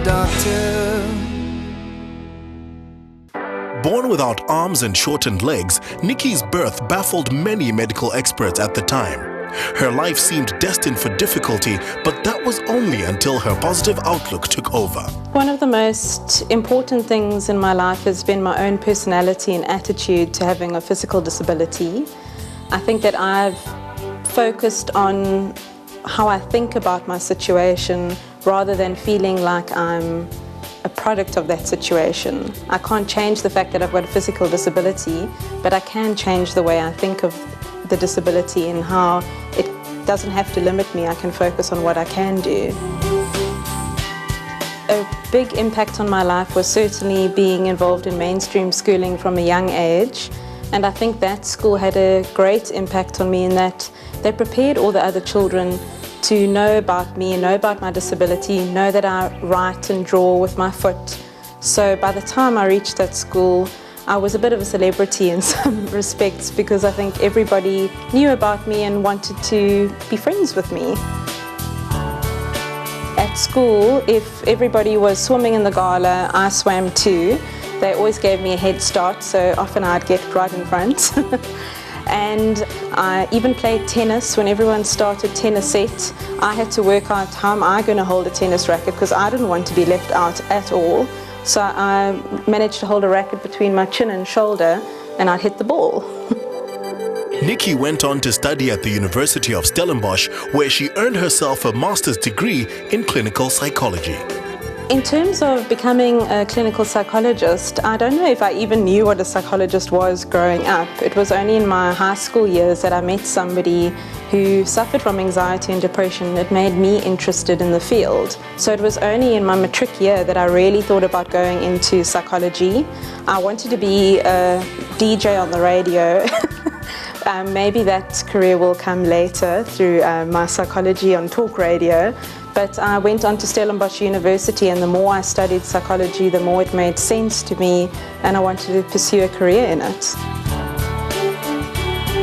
doctor. Born without arms and shortened legs, Nicky's birth baffled many medical experts at the time. Her life seemed destined for difficulty, but that was only until her positive outlook took over. One of the most important things in my life has been my own personality and attitude to having a physical disability. I think that I've focused on how I think about my situation rather than feeling like I'm a product of that situation. I can't change the fact that I've got a physical disability, but I can change the way I think of the disability and how it doesn't have to limit me. I can focus on what I can do. A big impact on my life was certainly being involved in mainstream schooling from a young age, and I think that school had a great impact on me in that they prepared all the other children to know about me, know about my disability, know that I write and draw with my foot. So by the time I reached that school, I was a bit of a celebrity in some respects because I think everybody knew about me and wanted to be friends with me. At school, if everybody was swimming in the gala, I swam too. They always gave me a head start, so often I'd get right in front. And I even played tennis. When everyone started tennis set, I had to work out how am I going to hold a tennis racket because I didn't want to be left out at all. So I managed to hold a racket between my chin and shoulder and I'd hit the ball. Nicky went on to study at the University of Stellenbosch, where she earned herself a master's degree in clinical psychology. In terms of becoming a clinical psychologist, I don't know if I even knew what a psychologist was growing up. It was only in my high school years that I met somebody who suffered from anxiety and depression. It made me interested in the field. So it was only in my matric year that I really thought about going into psychology. I wanted to be a DJ on the radio. Maybe that career will come later through my psychology on talk radio. But I went on to Stellenbosch University, and the more I studied psychology, the more it made sense to me, and I wanted to pursue a career in it.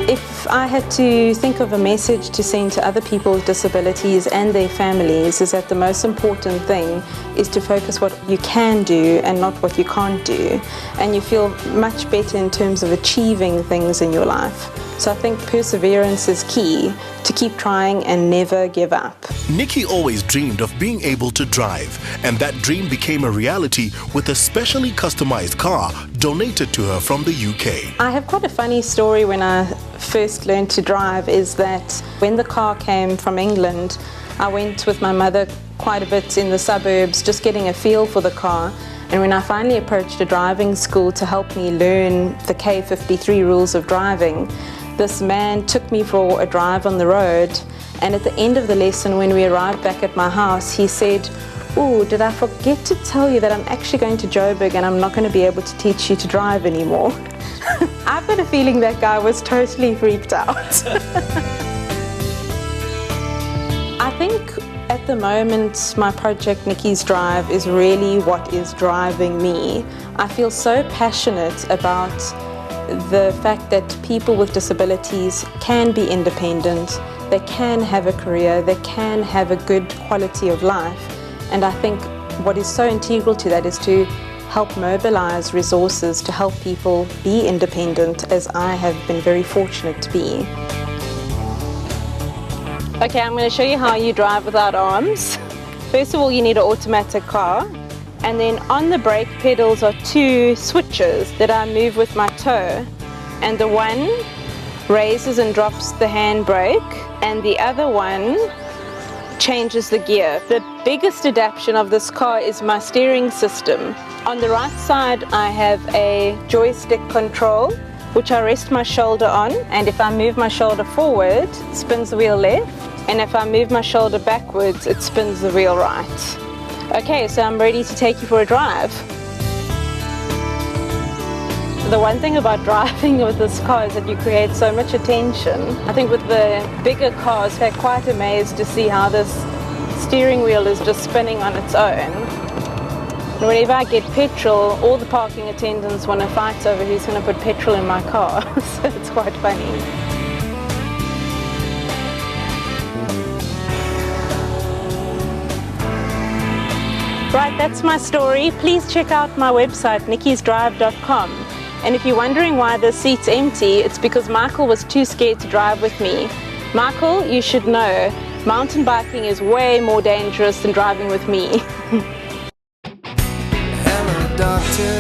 If I had to think of a message to send to other people with disabilities and their families, is that the most important thing is to focus what you can do and not what you can't do. And you feel much better in terms of achieving things in your life. So I think perseverance is key, to keep trying and never give up. Nicky always dreamed of being able to drive, and that dream became a reality with a specially customized car donated to her from the UK. I have quite a funny story when I first learned to drive, is that when the car came from England, I went with my mother quite a bit in the suburbs, just getting a feel for the car. And when I finally approached a driving school to help me learn the K53 rules of driving, this man took me for a drive on the road, and at the end of the lesson, when we arrived back at my house, he said, "Oh, did I forget to tell you that I'm actually going to Joburg and I'm not going to be able to teach you to drive anymore?" I've got a feeling that guy was totally freaked out. I think at the moment, my project Nicky's Drive is really what is driving me. I feel so passionate about the fact that people with disabilities can be independent, they can have a career, they can have a good quality of life. And I think what is so integral to that is to help mobilize resources to help people be independent, as I have been very fortunate to be. Okay, I'm going to show you how you drive without arms. First of all, you need an automatic car. And then on the brake pedals are two switches that I move with my toe. And the one raises and drops the handbrake, and the other one changes the gear. The biggest adaptation of this car is my steering system. On the right side, I have a joystick control, which I rest my shoulder on. And if I move my shoulder forward, it spins the wheel left. And if I move my shoulder backwards, it spins the wheel right. Okay, so I'm ready to take you for a drive. The one thing about driving with this car is that you create so much attention. I think with the bigger cars, they're quite amazed to see how this steering wheel is just spinning on its own. And whenever I get petrol, all the parking attendants want to fight over who's going to put petrol in my car, so it's quite funny. Right, that's my story. Please check out my website, nickysdrive.com. And if you're wondering why the seat's empty, it's because Michael was too scared to drive with me. Michael, you should know, mountain biking is way more dangerous than driving with me. Hello, doctor.